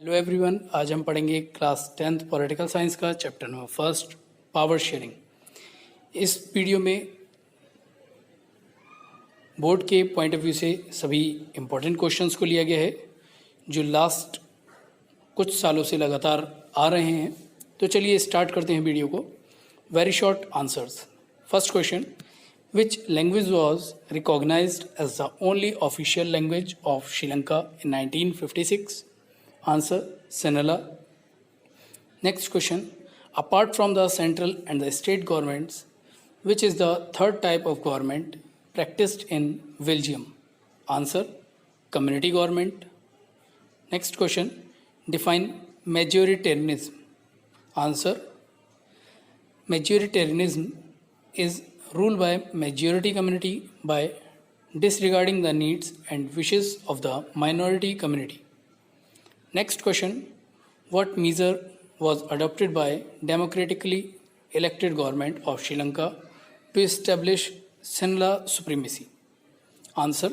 Hello everyone, आज हम पढ़ेंगे क्लास 10th पॉलिटिकल साइंस का chapter number first, power sharing. इस वीडियो में बोर्ड के पॉइंट ऑफ व्यू से सभी इम्पोर्टेंट क्वेश्चंस को लिया गया है जो लास्ट कुछ सालों से लगातार आ रहे हैं। तो चलिए स्टार्ट करते हैं वीडियो को। Very short answers. First question, which language was recognised as the only official language of Sri Lanka in 1956? Answer, Sinhala. Next question, apart from the central and the state governments, which is the third type of government practiced in Belgium? Answer, community government. Next question, define majoritarianism. Answer, majoritarianism is rule by majority community by disregarding the needs and wishes of the minority community. Next question, what measure was adopted by democratically elected government of Sri Lanka to establish Sinhala supremacy? Answer,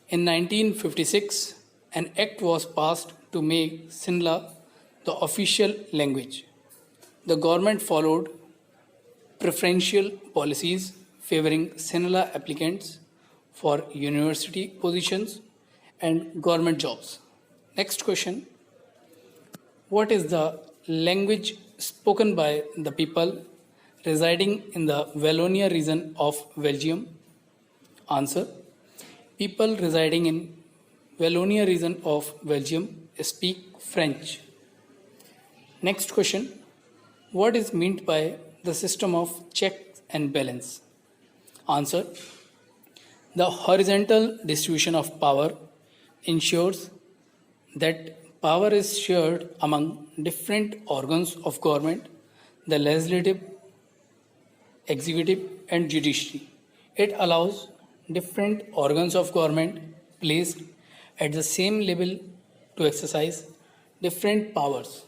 in 1956, an act was passed to make Sinhala the official language. The government followed preferential policies favoring Sinhala applicants for university positions and government jobs. Next question, what is the language spoken by the people residing in the Wallonia region of Belgium? Answer, people residing in Wallonia region of Belgium speak French. Next question, what is meant by the system of checks and balance? Answer, the horizontal distribution of power ensures that power is shared among different organs of government, the legislative, executive, and judiciary. It allows different organs of government placed at the same level to exercise different powers.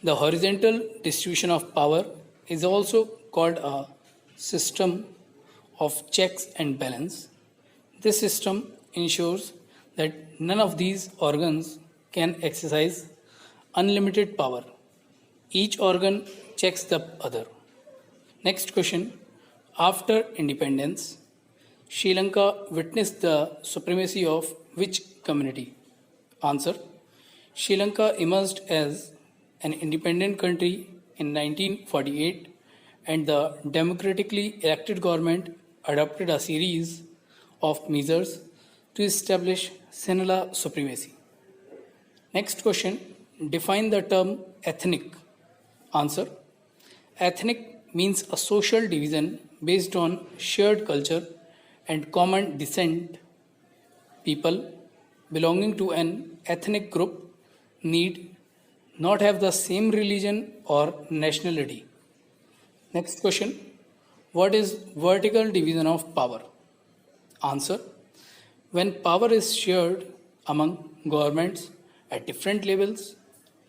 The horizontal distribution of power is also called a system of checks and balance. This system ensures that none of these organs can exercise unlimited power. Each organ checks the other. Next question, after independence, Sri Lanka witnessed the supremacy of which community? Answer, Sri Lanka emerged as an independent country in 1948 and the democratically elected government adopted a series of measures to establish Sinhala supremacy. Next question, define the term ethnic. Answer, ethnic means a social division based on shared culture and common descent. People belonging to an ethnic group need not have the same religion or nationality. Next question, what is vertical division of power? Answer, when power is shared among governments at different levels,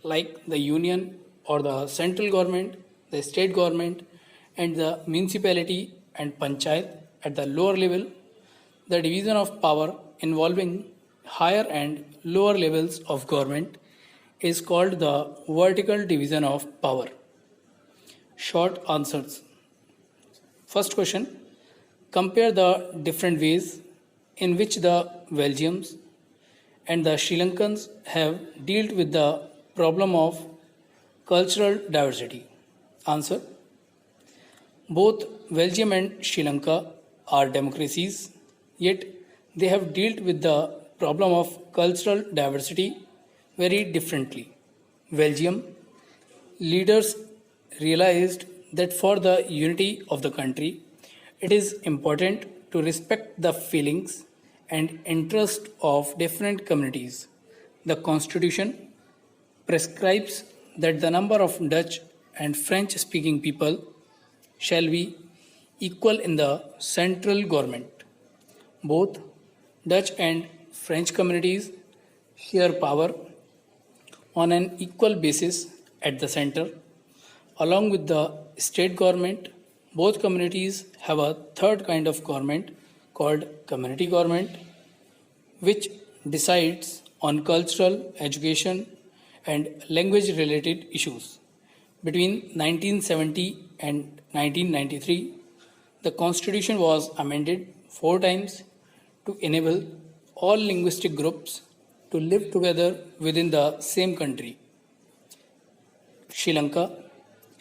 like the union or the central government, the state government, and the municipality and panchayat at the lower level, the division of power involving higher and lower levels of government is called the vertical division of power. Short answers. First question, compare the different ways in which the Belgians and the Sri Lankans have dealt with the problem of cultural diversity. Answer, both Belgium and Sri Lanka are democracies, yet they have dealt with the problem of cultural diversity very differently. Belgium leaders realized that for the unity of the country, it is important to respect the feelings and interest of different communities. The Constitution prescribes that the number of Dutch and French speaking people shall be equal in the central government. Both Dutch and French communities share power on an equal basis at the center. Along with the state government, both communities have a third kind of government called community government, which decides on cultural, education, and language related issues. Between 1970 and 1993, the Constitution was amended 4 times to enable all linguistic groups to live together within the same country. Sri Lanka.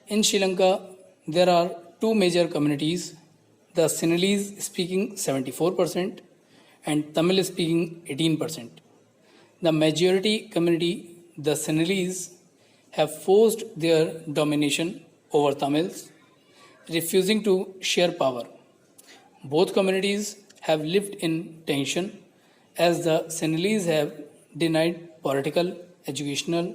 In Sri Lanka, there are two major communities, the Sinhalese speaking 74% and Tamil speaking 18%. The majority community, the Sinhalese, have forced their domination over Tamils, refusing to share power. Both communities have lived in tension as the Sinhalese have denied political, educational,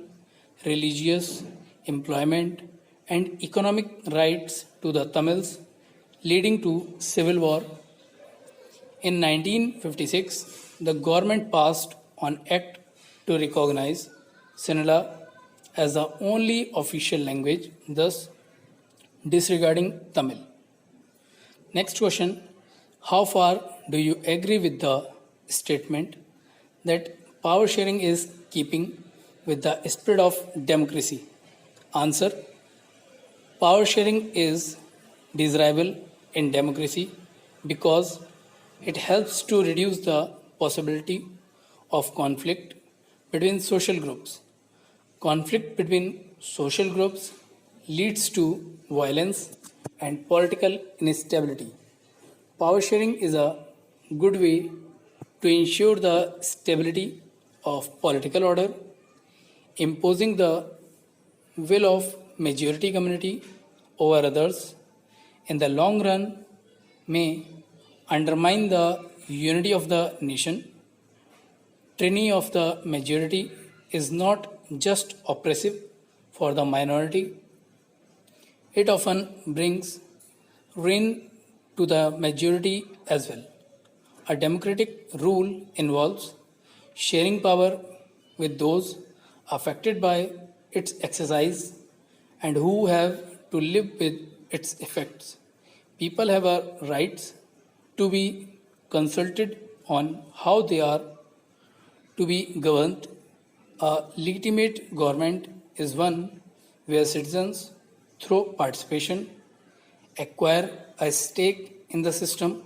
religious, employment, and economic rights to the Tamils, leading to civil war. In 1956, the government passed an act to recognize Sinhala as the only official language, thus disregarding Tamil. Next question: how far do you agree with the statement that power sharing is keeping with the spirit of democracy? Answer: power sharing is desirable in democracy because it helps to reduce the possibility of conflict between social groups. Conflict between social groups leads to violence and political instability. Power sharing is a good way to ensure the stability of political order. Imposing the will of majority community over others in the long run may undermine the unity of the nation. Tyranny of the majority is not just oppressive for the minority, it often brings ruin to the majority as well. A democratic rule involves sharing power with those affected by its exercise and who have to live with its effects. People have a rights to be consulted on how they are to be governed. A legitimate government is one where citizens, through participation, acquire a stake in the system.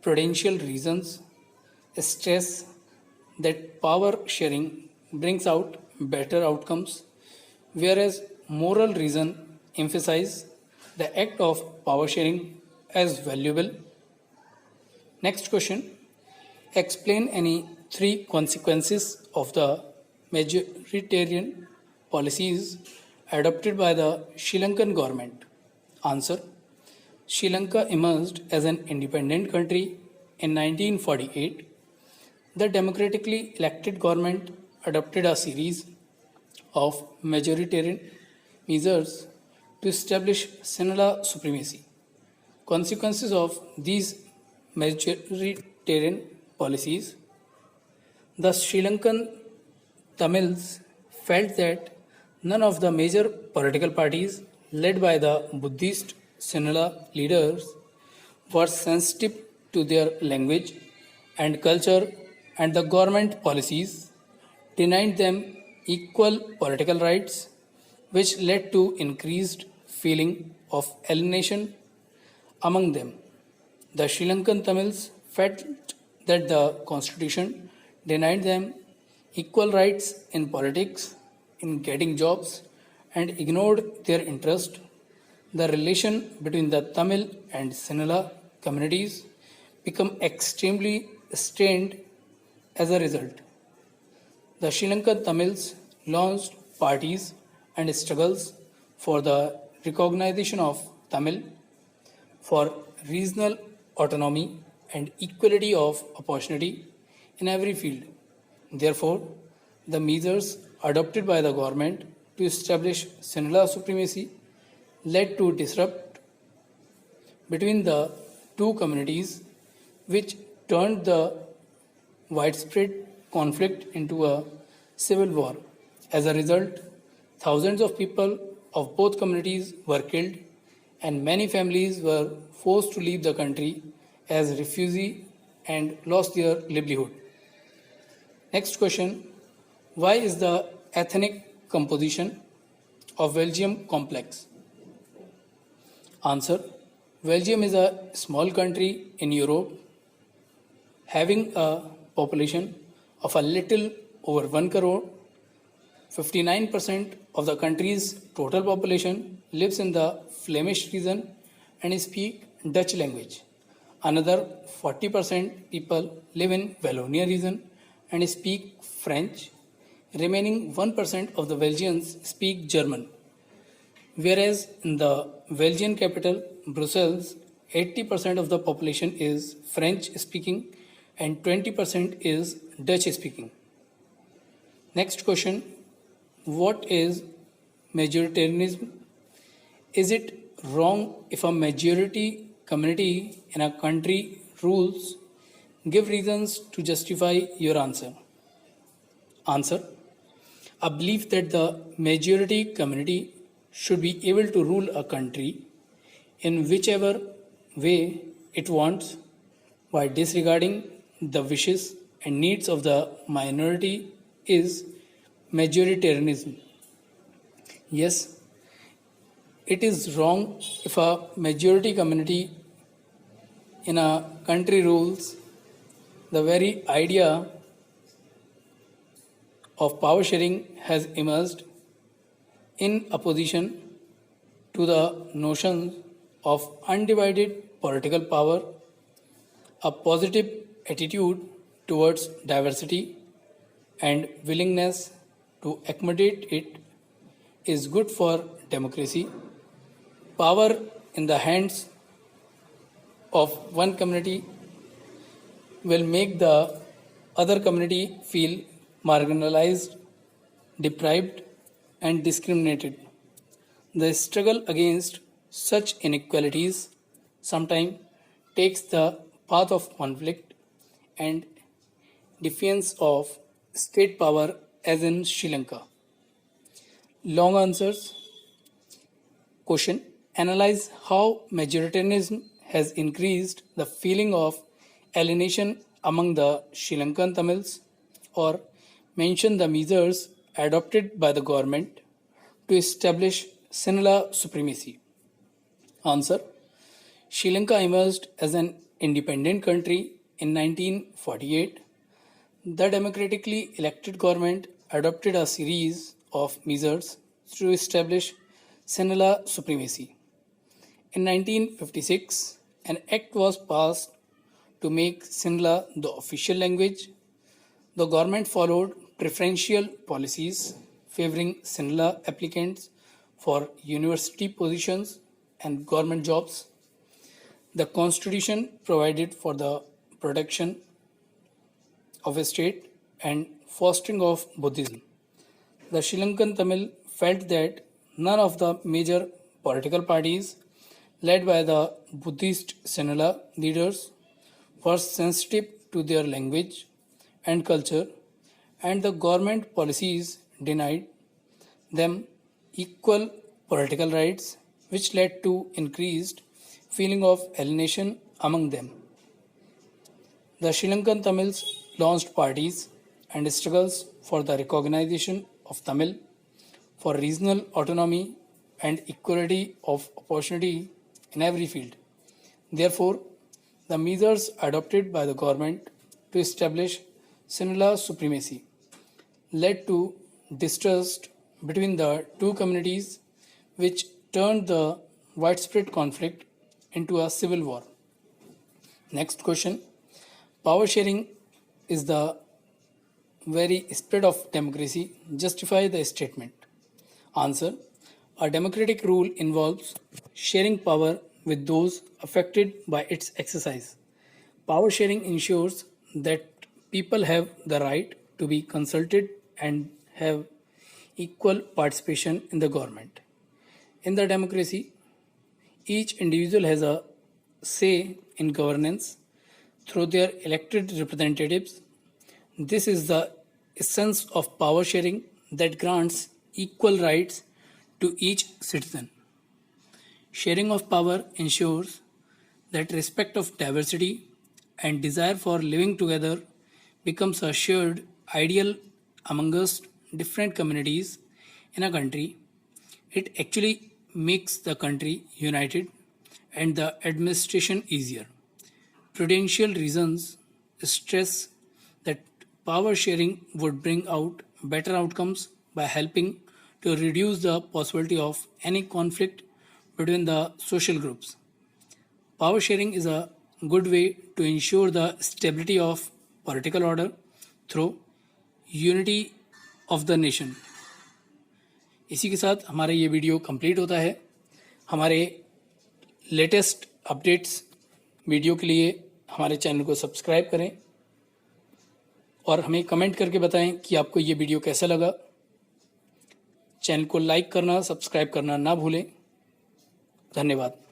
Prudential reasons stress that power sharing brings out better outcomes, whereas moral reason emphasize the act of power sharing as valuable. Next question: explain any three consequences of the majoritarian policies adopted by the Sri Lankan government. Answer: Sri Lanka emerged as an independent country in 1948. The democratically elected government adopted a series of majoritarian measures to establish Sinhala supremacy. Consequences of these majoritarian policies: the Sri Lankan Tamils felt that none of the major political parties led by the Buddhist Sinhala leaders were sensitive to their language and culture, and the government policies denied them equal political rights, which led to increased feeling of alienation among them. The Sri Lankan Tamils felt that the constitution denied them equal rights in politics, in getting jobs, and ignored their interest. The relation between the Tamil and Sinhala communities became extremely strained as a result. The Sri Lankan Tamils launched parties and struggles for the recognition of Tamil, for regional autonomy and equality of opportunity in every field. Therefore, the measures adopted by the government to establish Sinhala supremacy led to disrupt between the two communities, which turned the widespread conflict into a civil war. As a result, thousands of people of both communities were killed, and many families were forced to leave the country as refugees and lost their livelihood. Next question: Why is the ethnic composition of Belgium complex? Answer. Belgium is a small country in Europe having a population of a little over 1 crore. 59% of the country's total population lives in the Flemish region and speak Dutch language. Another 40% people live in Wallonia region and speak French. Remaining 1% of the Belgians speak German. Whereas in the Belgian capital, Brussels, 80% of the population is French speaking and 20% is Dutch speaking. Next question. What is majoritarianism? Is it wrong if a majority community in a country rules? Give reasons to justify your answer. Answer. A belief that the majority community should be able to rule a country in whichever way it wants by disregarding the wishes and needs of the minority is majoritarianism. Yes, it is wrong if a majority community in a country rules. The very idea of power sharing has emerged in opposition to the notion of undivided political power. A positive attitude towards diversity and willingness to accommodate it is good for democracy. Power in the hands of one community will make the other community feel marginalized, deprived, and discriminated. The struggle against such inequalities sometimes takes the path of conflict and defiance of state power, as in Sri Lanka. Long answers. Question. Analyze how majoritarianism has increased the feeling of alienation among the Sri Lankan Tamils, or mention the measures adopted by the government to establish Sinhala supremacy. Answer. Sri Lanka emerged as an independent country in 1948. The democratically elected government adopted a series of measures to establish Sinhala supremacy. In 1956, an act was passed to make Sinhala the official language. The government followed preferential policies favoring Sinhala applicants for university positions and government jobs. The constitution provided for the protection of a state and fostering of Buddhism. The Sri Lankan Tamil felt that none of the major political parties led by the Buddhist Sinhala leaders were sensitive to their language and culture, and the government policies denied them equal political rights, which led to increased feeling of alienation among them. The Sri Lankan Tamils launched parties and struggles for the recognition of Tamil, for regional autonomy and equality of opportunity in every field. Therefore, the measures adopted by the government to establish Sinhala supremacy led to distrust between the two communities, which turned the widespread conflict into a civil war. Next question. Power sharing is the very spirit of democracy. Justify the statement. Answer. A democratic rule involves sharing power with those affected by its exercise. Power sharing ensures that people have the right to be consulted and have equal participation in the government. In the democracy, each individual has a say in governance through their elected representatives. This is the essence of power sharing that grants equal rights to each citizen. Sharing of power ensures that respect of diversity and desire for living together becomes a shared ideal amongst different communities in a country, it actually makes the country united and the administration easier. Prudential reasons stress that power sharing would bring out better outcomes by helping to reduce the possibility of any conflict between the social groups. Power sharing is a good way to ensure the stability of political order through unity of the nation. इसी के साथ हमारा ये video complete होता है. हमारे latest updates video के लिए हमारे चैनल को सब्सक्राइब करें और हमें कमेंट करके बताएं कि आपको ये वीडियो कैसा लगा. चैनल को लाइक करना, सब्सक्राइब करना ना भूलें. धन्यवाद.